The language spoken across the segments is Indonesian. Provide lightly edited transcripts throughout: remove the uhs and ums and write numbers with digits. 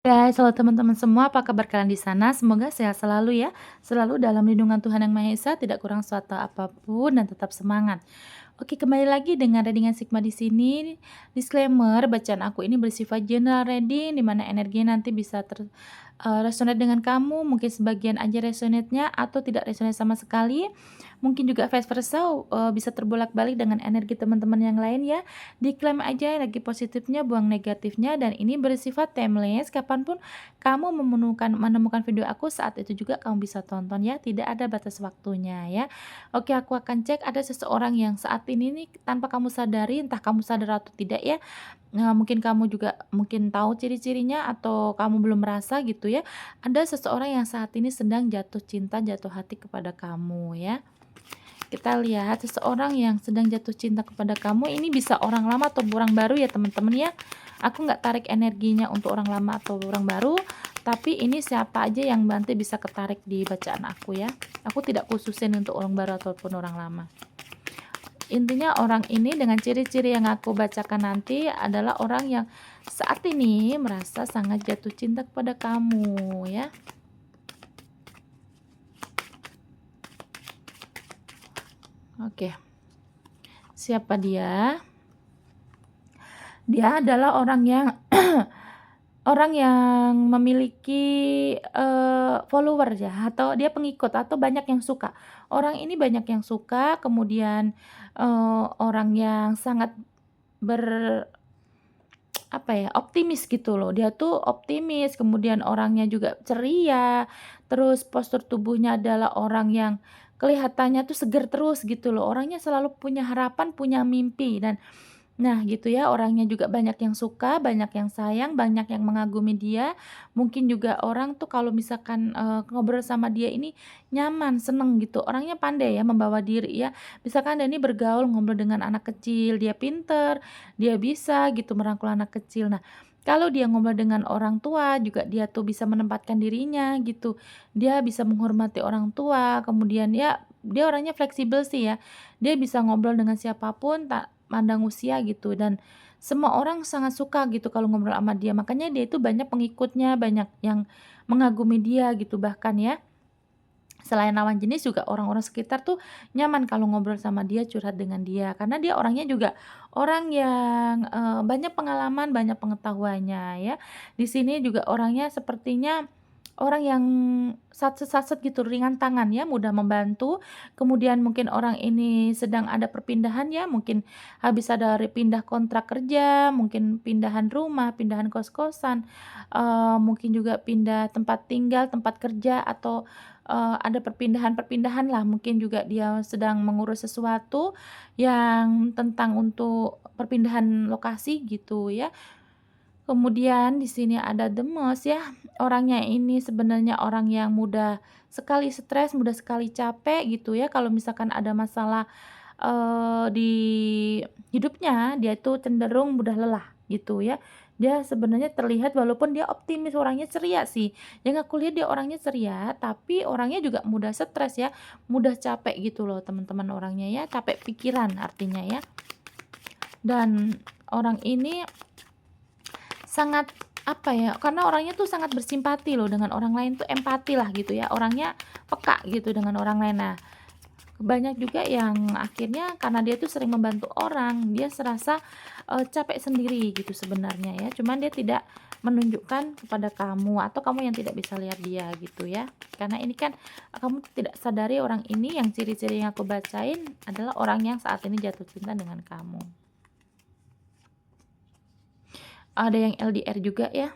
Hai, selalu teman-teman semua, apa kabar kalian di sana? Semoga sehat selalu ya, selalu dalam lindungan Tuhan Yang Maha Esa, tidak kurang suatu apapun dan tetap semangat. Oke, kembali lagi dengan readingan Sigma di sini. Disclaimer, bacaan aku ini bersifat general reading, di mana energinya nanti bisa resonate dengan kamu, mungkin sebagian aja resonate-nya atau tidak resonate sama sekali. Mungkin juga vice versa, bisa terbolak-balik dengan energi teman-teman yang lain ya. Diklaim aja energi positifnya, buang negatifnya, dan ini bersifat timeless. Kapanpun kamu menemukan video aku, saat itu juga kamu bisa tonton ya. Tidak ada batas waktunya ya. Oke, aku akan cek ada seseorang yang saat ini nih tanpa kamu sadari, entah kamu sadar atau tidak ya. Nah, mungkin kamu juga mungkin tahu ciri-cirinya atau kamu belum merasa gitu ya. Ada seseorang yang saat ini sedang jatuh cinta, jatuh hati kepada kamu ya. Kita lihat seseorang yang sedang jatuh cinta kepada kamu ini bisa orang lama atau orang baru ya teman-teman ya. Aku nggak tarik energinya untuk orang lama atau orang baru, tapi ini siapa aja yang nanti bisa ketarik di bacaan aku ya. Aku tidak khususin untuk orang baru ataupun orang lama. Intinya orang ini dengan ciri-ciri yang aku bacakan nanti adalah orang yang saat ini merasa sangat jatuh cinta kepada kamu ya. Oke. Siapa dia? Dia adalah orang yang orang yang memiliki, follower ya, atau dia pengikut atau banyak yang suka. Orang ini banyak yang suka, kemudian, orang yang sangat ber apa ya, optimis gitu loh. Dia tuh optimis, kemudian orangnya juga ceria, terus postur tubuhnya adalah orang yang kelihatannya tuh seger terus gitu loh. Orangnya selalu punya harapan, punya mimpi dan nah gitu ya, orangnya juga banyak yang suka, banyak yang sayang, banyak yang mengagumi dia. Mungkin juga orang tuh kalau misalkan, ngobrol sama dia ini nyaman, seneng gitu. Orangnya pandai ya membawa diri ya. Misalkan dia ini bergaul, ngobrol dengan anak kecil, dia pinter, dia bisa gitu merangkul anak kecil. Nah, kalau dia ngobrol dengan orang tua juga dia tuh bisa menempatkan dirinya gitu. Dia bisa menghormati orang tua, kemudian ya dia orangnya fleksibel sih ya. Dia bisa ngobrol dengan siapapun tak mandang usia gitu dan semua orang sangat suka gitu kalau ngobrol sama dia. Makanya dia itu banyak pengikutnya, banyak yang mengagumi dia gitu bahkan ya. Selain lawan jenis juga orang-orang sekitar tuh nyaman kalau ngobrol sama dia, curhat dengan dia. Karena dia orangnya juga orang yang, banyak pengalaman, banyak pengetahuannya ya. Di sini juga orangnya sepertinya orang yang satset-satset gitu, ringan tangan ya, mudah membantu. Kemudian mungkin orang ini sedang ada perpindahan ya, mungkin habis ada pindah kontrak kerja, mungkin pindahan rumah, pindahan kos-kosan, mungkin juga pindah tempat tinggal, tempat kerja atau ada perpindahan-perpindahan lah, mungkin juga dia sedang mengurus sesuatu yang tentang untuk perpindahan lokasi gitu ya. Kemudian di sini ada The Mouse ya, orangnya ini sebenarnya orang yang mudah sekali stres, mudah sekali capek gitu ya, kalau misalkan ada masalah, di hidupnya, dia itu cenderung mudah lelah gitu ya. Dia sebenarnya terlihat walaupun dia optimis, orangnya ceria sih, yang aku lihat dia orangnya ceria, tapi orangnya juga mudah stres ya, mudah capek gitu loh teman-teman orangnya ya, capek pikiran artinya ya. Dan orang ini sangat, apa ya, karena orangnya tuh sangat bersimpati loh dengan orang lain tuh empati lah gitu ya, orangnya peka gitu dengan orang lain. Nah, banyak juga yang akhirnya karena dia tuh sering membantu orang, dia serasa, capek sendiri gitu sebenarnya ya, cuman dia tidak menunjukkan kepada kamu atau kamu yang tidak bisa lihat dia gitu ya. Karena ini kan kamu tidak sadari orang ini yang ciri-ciri yang aku bacain adalah orang yang saat ini jatuh cinta dengan kamu. Ada yang LDR juga ya.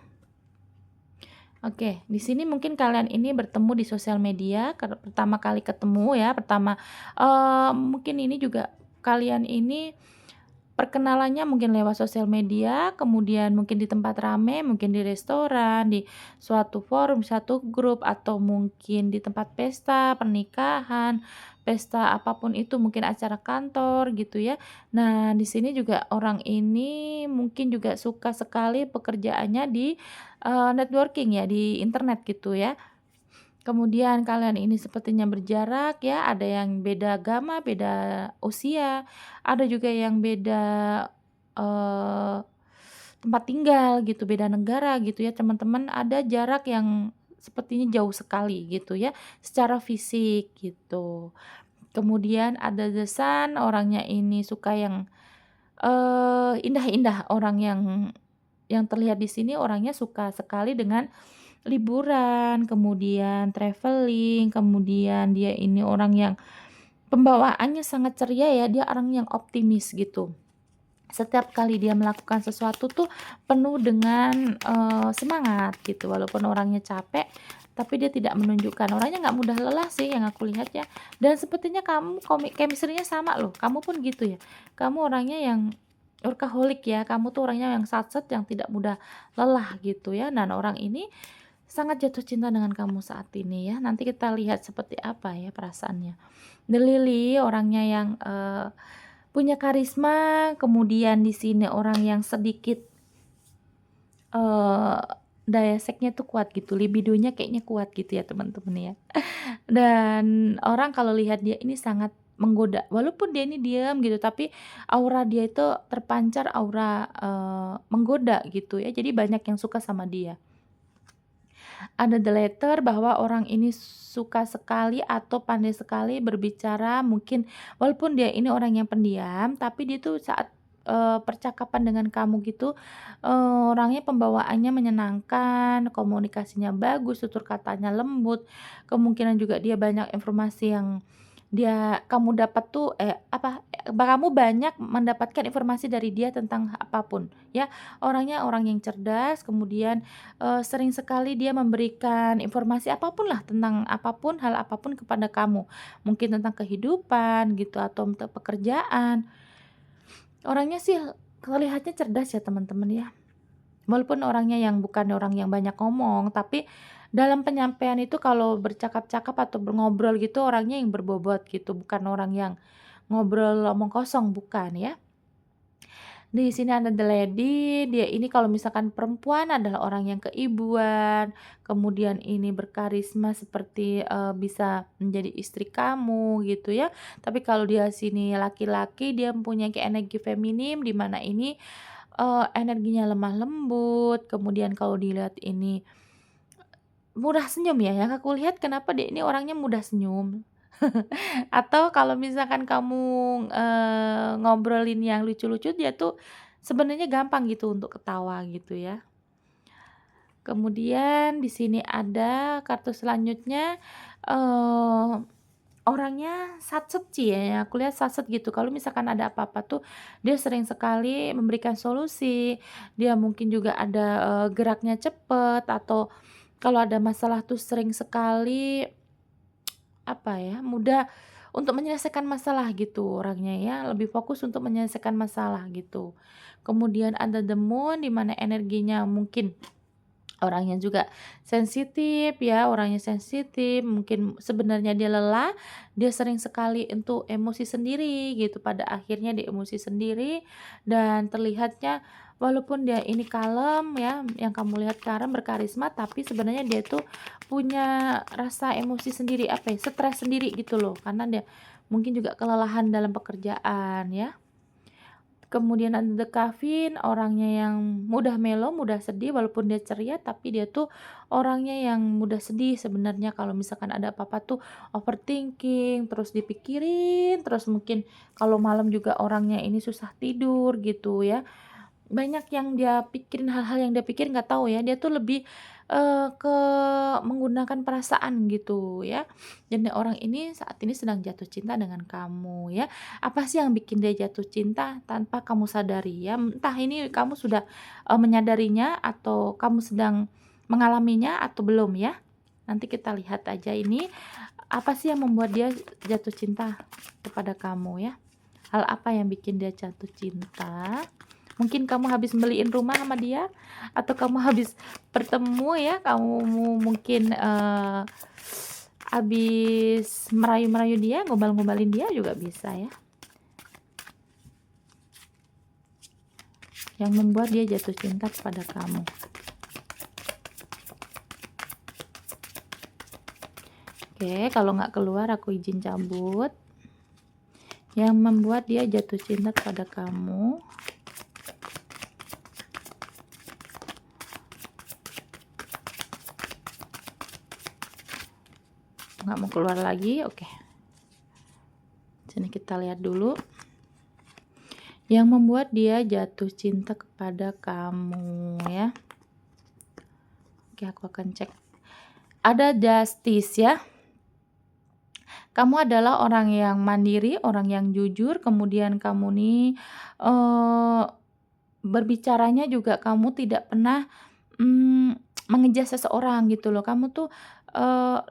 Oke, di sini mungkin kalian ini bertemu di sosial media, pertama kali ketemu ya, mungkin ini juga kalian ini perkenalannya mungkin lewat sosial media, kemudian mungkin di tempat rame, mungkin di restoran, di suatu forum, satu grup, atau mungkin di tempat pesta, pernikahan, pesta apapun itu, mungkin acara kantor gitu ya. Nah, di sini juga orang ini mungkin juga suka sekali pekerjaannya di, networking ya, di internet gitu ya. Kemudian kalian ini sepertinya berjarak ya, ada yang beda agama, beda usia, ada juga yang beda, eee, tempat tinggal gitu, beda negara gitu ya, teman-teman, ada jarak yang sepertinya jauh sekali gitu ya, secara fisik gitu. Kemudian ada The Sun, orangnya ini suka yang, indah-indah, orang yang terlihat di sini orangnya suka sekali dengan liburan, kemudian traveling, kemudian dia ini orang yang pembawaannya sangat ceria ya, dia orang yang optimis gitu. Setiap kali dia melakukan sesuatu tuh penuh dengan, semangat gitu, walaupun orangnya capek, tapi dia tidak menunjukkan. Orangnya nggak mudah lelah sih yang aku lihat ya, dan sepertinya kamu chemistry-nya sama loh, kamu pun gitu ya? Kamu orangnya yang workaholic ya, kamu tuh orangnya yang satset, yang tidak mudah lelah gitu ya, dan orang ini sangat jatuh cinta dengan kamu saat ini ya. Nanti kita lihat seperti apa ya perasaannya. The Lily orangnya yang, punya karisma, kemudian di sini orang yang sedikit, eee, daya seksnya tuh kuat gitu, libidonya kayaknya kuat gitu ya teman-teman ya. Dan orang kalau lihat dia ini sangat menggoda, walaupun dia ini diam gitu, tapi aura dia itu terpancar aura, menggoda gitu ya, jadi banyak yang suka sama dia. Ada the letter bahwa orang ini suka sekali atau pandai sekali berbicara, mungkin walaupun dia ini orang yang pendiam, tapi dia tuh saat, percakapan dengan kamu gitu, orangnya pembawaannya menyenangkan, komunikasinya bagus, tutur katanya lembut, kemungkinan juga dia banyak informasi yang kamu dapat tuh, kamu banyak mendapatkan informasi dari dia tentang apapun ya. Orangnya orang yang cerdas, kemudian sering sekali dia memberikan informasi apapun lah, tentang apapun, hal apapun kepada kamu. Mungkin tentang kehidupan gitu atau untuk pekerjaan. Orangnya sih terlihatnya cerdas ya teman-teman ya. Walaupun orangnya yang bukan orang yang banyak ngomong, tapi dalam penyampaian itu kalau bercakap-cakap atau ngobrol gitu orangnya yang berbobot gitu, bukan orang yang ngobrol omong kosong, bukan ya. Di sini ada the lady, dia ini kalau misalkan perempuan adalah orang yang keibuan, kemudian ini berkarisma seperti, bisa menjadi istri kamu gitu ya. Tapi kalau dia sini laki-laki, dia mempunyai energi feminim di mana ini, energinya lemah lembut, kemudian kalau dilihat ini mudah senyum ya, yang aku lihat kenapa dia ini orangnya mudah senyum. Atau kalau misalkan kamu, ngobrolin yang lucu-lucu dia tuh sebenarnya gampang gitu untuk ketawa gitu ya. Kemudian di sini ada kartu selanjutnya, eee, orangnya satset sih ya, aku lihat satset gitu. Kalau misalkan ada apa-apa tuh dia sering sekali memberikan solusi, dia mungkin juga ada, geraknya cepet atau kalau ada masalah tuh sering sekali apa ya, mudah untuk menyelesaikan masalah gitu orangnya ya, lebih fokus untuk menyelesaikan masalah gitu. Kemudian ada the moon di mana energinya mungkin orangnya juga sensitif ya, orangnya sensitif, mungkin sebenarnya dia lelah, dia sering sekali untuk emosi sendiri gitu, pada akhirnya dia emosi sendiri dan terlihatnya walaupun dia ini kalem ya, yang kamu lihat kalem, berkarisma, tapi sebenarnya dia tuh punya rasa emosi sendiri, apa ya, stres sendiri gitu loh, karena dia mungkin juga kelelahan dalam pekerjaan ya. Kemudian ada The Kevin, orangnya yang mudah melo, mudah sedih walaupun dia ceria, tapi dia tuh orangnya yang mudah sedih sebenarnya kalau misalkan ada apa-apa tuh overthinking, terus dipikirin, terus mungkin kalau malam juga orangnya ini susah tidur gitu ya. Banyak yang dia pikirin, hal-hal yang dia pikir nggak tahu ya, dia tuh lebih, ke menggunakan perasaan gitu ya. Dan orang ini saat ini sedang jatuh cinta dengan kamu ya. Apa sih yang bikin dia jatuh cinta tanpa kamu sadari ya, entah ini kamu sudah, menyadarinya atau kamu sedang mengalaminya atau belum ya. Nanti kita lihat aja ini, apa sih yang membuat dia jatuh cinta kepada kamu ya. Hal apa yang bikin dia jatuh cinta? Mungkin kamu habis beliin rumah sama dia, atau kamu habis bertemu ya, kamu mungkin, habis merayu-merayu dia, gombal-gombalin dia juga bisa ya. Yang membuat dia jatuh cinta kepada kamu. Oke, kalau nggak keluar aku izin cabut. Yang membuat dia jatuh cinta kepada kamu. nggak mau keluar lagi. Oke, sini kita lihat dulu yang membuat dia jatuh cinta kepada kamu ya. Oke, aku akan cek. Ada justice ya. Kamu adalah orang yang mandiri, orang yang jujur, kemudian kamu nih eh, berbicaranya juga kamu tidak pernah mmm, mengejar seseorang gitu loh. Kamu tuh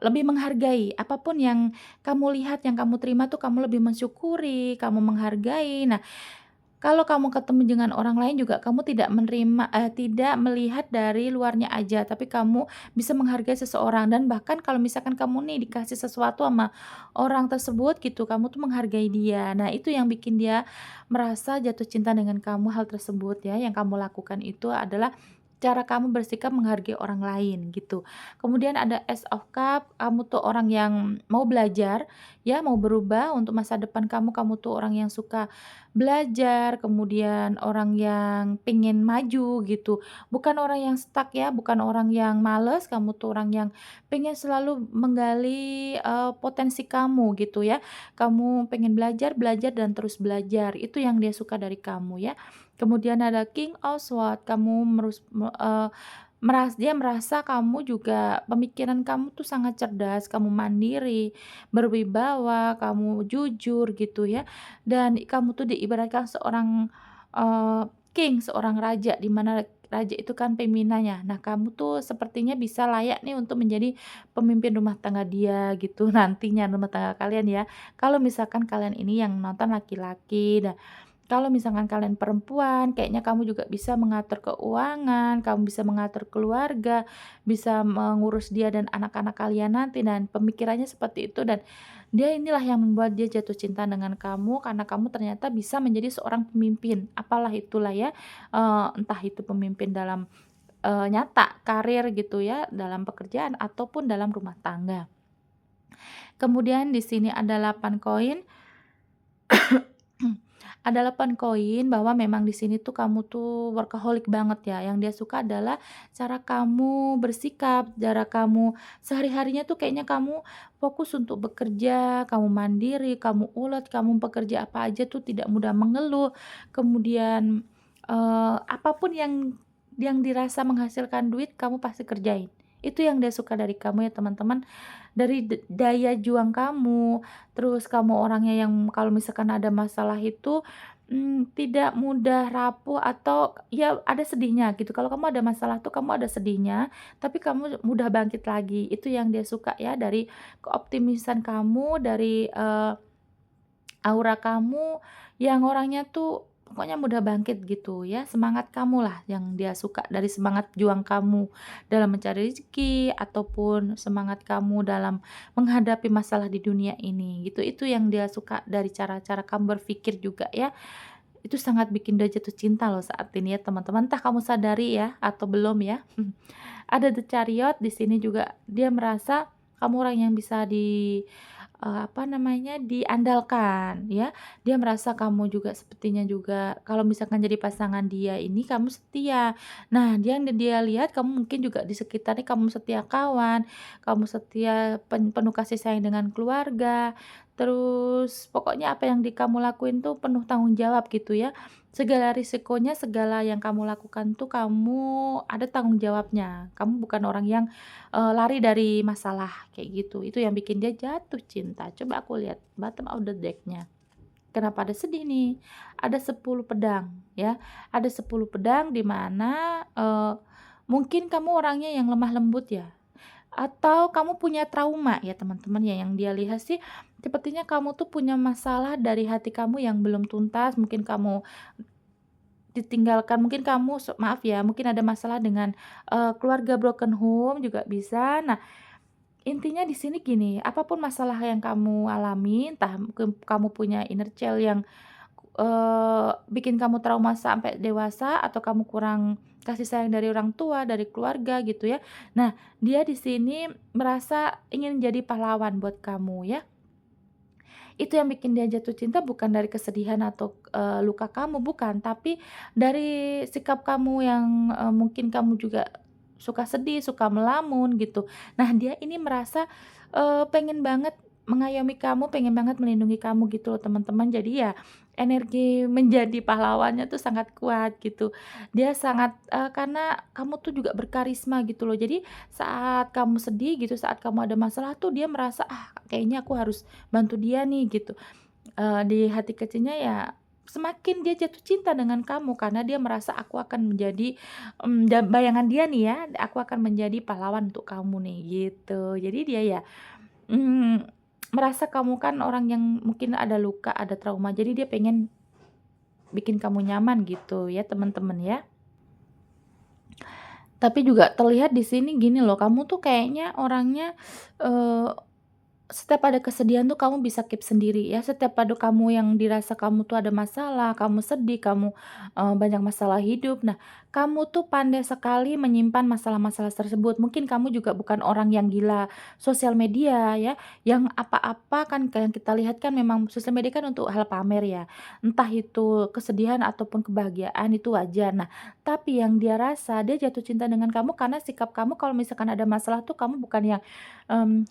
lebih menghargai apapun yang kamu lihat, yang kamu terima tuh kamu lebih mensyukuri, kamu menghargai. Nah, kalau kamu ketemu dengan orang lain juga kamu tidak melihat dari luarnya aja, tapi kamu bisa menghargai seseorang dan bahkan kalau misalkan kamu nih dikasih sesuatu sama orang tersebut gitu, kamu tuh menghargai dia. Nah, itu yang bikin dia merasa jatuh cinta dengan kamu, hal tersebut ya, yang kamu lakukan itu adalah cara kamu bersikap menghargai orang lain gitu. Kemudian ada Ace of Cup, kamu tuh orang yang mau belajar ya, mau berubah untuk masa depan kamu, kamu tuh orang yang suka belajar, kemudian orang yang pengen maju gitu. Bukan orang yang stuck ya, bukan orang yang males, kamu tuh orang yang pengen selalu menggali, potensi kamu gitu ya. Kamu pengen belajar, belajar, dan terus belajar, itu yang dia suka dari kamu ya. Kemudian ada King of Swords, kamu dia merasa kamu juga pemikiran kamu tuh sangat cerdas, kamu mandiri, berwibawa, kamu jujur gitu ya. Dan kamu tuh diibaratkan seorang, king, seorang raja, di mana raja itu kan peminanya. Nah, kamu tuh sepertinya bisa layak nih untuk menjadi pemimpin rumah tangga dia gitu, nantinya rumah tangga kalian ya. Kalau misalkan kalian ini yang nonton laki-laki, nah kalau misalkan kalian perempuan, kayaknya kamu juga bisa mengatur keuangan, kamu bisa mengatur keluarga, bisa mengurus dia dan anak-anak kalian nanti, dan pemikirannya seperti itu, dan dia inilah yang membuat dia jatuh cinta dengan kamu karena kamu ternyata bisa menjadi seorang pemimpin, apalah itulah ya, entah itu pemimpin dalam, nyata, karir gitu ya, dalam pekerjaan ataupun dalam rumah tangga. Kemudian di sini ada 8 koin. Ada 8 koin bahwa memang di sini tuh kamu tuh workaholic banget ya, yang dia suka adalah cara kamu bersikap, cara kamu sehari-harinya tuh kayaknya kamu fokus untuk bekerja, kamu mandiri, kamu ulet, kamu bekerja apa aja tuh tidak mudah mengeluh, kemudian, apa yang dirasa menghasilkan duit kamu pasti kerjain. Itu yang dia suka dari kamu ya teman-teman, dari daya juang kamu, terus kamu orangnya yang kalau misalkan ada masalah itu, tidak mudah rapuh atau ya ada sedihnya gitu. Kalau kamu ada masalah tuh kamu ada sedihnya, tapi kamu mudah bangkit lagi. Itu yang dia suka ya dari keoptimisan kamu, dari, aura kamu yang orangnya tuh pokoknya mudah bangkit gitu ya, semangat kamulah yang dia suka, dari semangat juang kamu dalam mencari rezeki ataupun semangat kamu dalam menghadapi masalah di dunia ini gitu. Itu yang dia suka dari cara-cara kamu berpikir juga ya. Itu sangat bikin dia jatuh cinta loh saat ini ya teman-teman, entah kamu sadari ya atau belum ya. Ada The Chariot di sini juga dia merasa kamu orang yang bisa apa namanya, diandalkan ya. Dia merasa kamu juga sepertinya juga kalau misalkan jadi pasangan dia ini kamu setia. Nah, dia lihat kamu mungkin juga di sekitarnya kamu setia kawan, kamu setia penuh kasih sayang dengan keluarga, terus pokoknya apa yang kamu lakuin tuh penuh tanggung jawab gitu ya. Segala risikonya, segala yang kamu lakukan tuh kamu ada tanggung jawabnya. Kamu bukan orang yang lari dari masalah kayak gitu. Itu yang bikin dia jatuh cinta. Coba aku lihat bottom of the deck-nya. Kenapa ada sedih nih? Ada 10 pedang ya. Ada 10 pedang di mana mungkin kamu orangnya yang lemah lembut ya. Atau kamu punya trauma ya teman-teman ya, yang dia lihat sih sepertinya kamu tuh punya masalah dari hati kamu yang belum tuntas, mungkin kamu ditinggalkan, mungkin kamu maaf ya, mungkin ada masalah dengan, keluarga broken home juga bisa. Nah, intinya di sini gini, apapun masalah yang kamu alami, entah mungkin kamu punya inner child yang, bikin kamu trauma sampai dewasa atau kamu kurang kasih sayang dari orang tua, dari keluarga gitu ya. Nah, dia di sini merasa ingin jadi pahlawan buat kamu ya. Itu yang bikin dia jatuh cinta bukan dari kesedihan atau, luka kamu, bukan, tapi dari sikap kamu yang, mungkin kamu juga suka sedih, suka melamun gitu. Nah, dia ini merasa, pengen banget mengayomi kamu, pengen banget melindungi kamu gitu loh teman-teman. Jadi ya energi menjadi pahlawannya tuh sangat kuat gitu. Dia sangat karena kamu tuh juga berkarisma gitu loh. Jadi saat kamu sedih gitu, saat kamu ada masalah tuh dia merasa, "Ah, kayaknya aku harus bantu dia nih," gitu. Di hati kecilnya ya semakin dia jatuh cinta dengan kamu karena dia merasa aku akan menjadi, bayangan dia nih ya, aku akan menjadi pahlawan untuk kamu nih, gitu. Jadi dia ya, mmm, merasa kamu kan orang yang mungkin ada luka, ada trauma, jadi dia pengen bikin kamu nyaman gitu ya, teman-teman ya. Tapi juga terlihat di sini gini loh, kamu tuh kayaknya orangnya, eee setiap ada kesedihan tuh kamu bisa keep sendiri ya, setiap ada kamu yang dirasa kamu tuh ada masalah, kamu sedih, kamu, banyak masalah hidup. Nah, kamu tuh pandai sekali menyimpan masalah-masalah tersebut. Mungkin kamu juga bukan orang yang gila sosial media ya, yang apa-apa kan kayak yang kita lihat kan memang sosial media kan untuk hal pamer ya. Entah itu kesedihan ataupun kebahagiaan itu wajar. Nah, tapi yang dia rasa, dia jatuh cinta dengan kamu karena sikap kamu kalau misalkan ada masalah tuh kamu bukan yang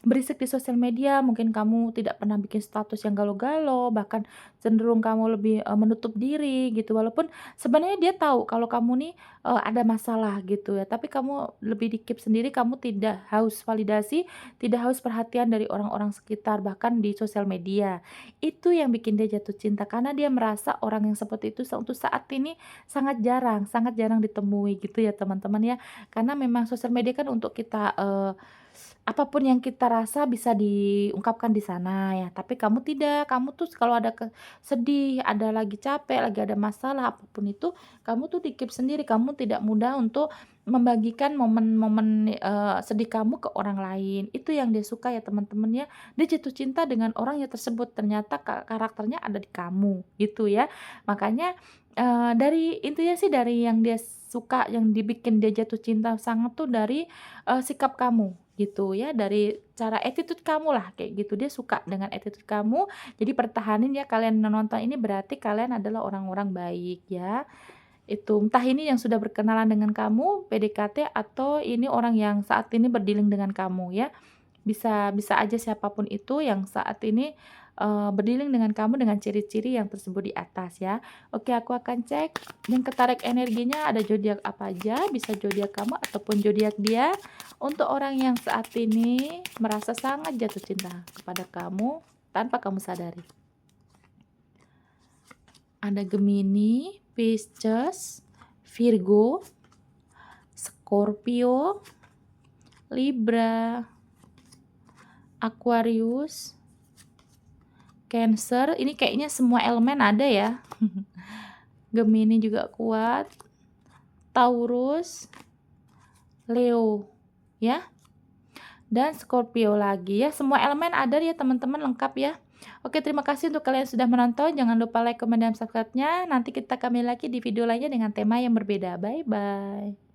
berisik di sosial media, mungkin kamu tidak pernah bikin status yang galau-galau, bahkan cenderung kamu lebih, menutup diri gitu, walaupun sebenarnya dia tahu kalau kamu nih, ada masalah gitu ya, tapi kamu lebih di-keep sendiri, kamu tidak haus validasi, tidak haus perhatian dari orang-orang sekitar, bahkan di sosial media. Itu yang bikin dia jatuh cinta, karena dia merasa orang yang seperti itu untuk saat ini sangat jarang ditemui gitu ya teman-teman ya. Karena memang sosial media kan untuk kita, apapun yang kita rasa bisa diungkapkan di sana ya, tapi kamu tidak, kamu tuh kalau ada sedih, ada lagi capek, lagi ada masalah, apapun itu, kamu tuh di-keep sendiri, kamu tidak mudah untuk membagikan momen-momen, sedih kamu ke orang lain. Itu yang dia suka ya teman-teman ya, dia jatuh cinta dengan orang yang tersebut, ternyata karakternya ada di kamu, gitu ya. Makanya, dari intinya sih dari yang dia suka, yang dibikin dia jatuh cinta sangat tuh dari, sikap kamu. Gitu ya, dari cara attitude kamu lah kayak gitu, dia suka dengan attitude kamu, jadi pertahanin ya kalian nonton ini berarti kalian adalah orang-orang baik ya. Itu, entah ini yang sudah berkenalan dengan kamu, PDKT atau ini orang yang saat ini berdealing dengan kamu ya. Bisa bisa aja siapapun itu yang saat ini, berdealing dengan kamu dengan ciri-ciri yang tersebut di atas ya. Oke, aku akan cek yang ketarik energinya ada zodiak apa aja, bisa zodiak kamu ataupun zodiak dia. Untuk orang yang saat ini merasa sangat jatuh cinta kepada kamu tanpa kamu sadari. Ada Gemini, Pisces, Virgo, Scorpio, Libra, Aquarius, Cancer, ini kayaknya semua elemen ada ya. Gemini juga kuat, Taurus, Leo, ya, dan Scorpio lagi ya. Semua elemen ada ya teman-teman, lengkap ya. Oke, terima kasih untuk kalian yang sudah menonton. Jangan lupa like, comment, dan subscribe-nya. Nanti kita kembali lagi di video lainnya dengan tema yang berbeda. Bye bye.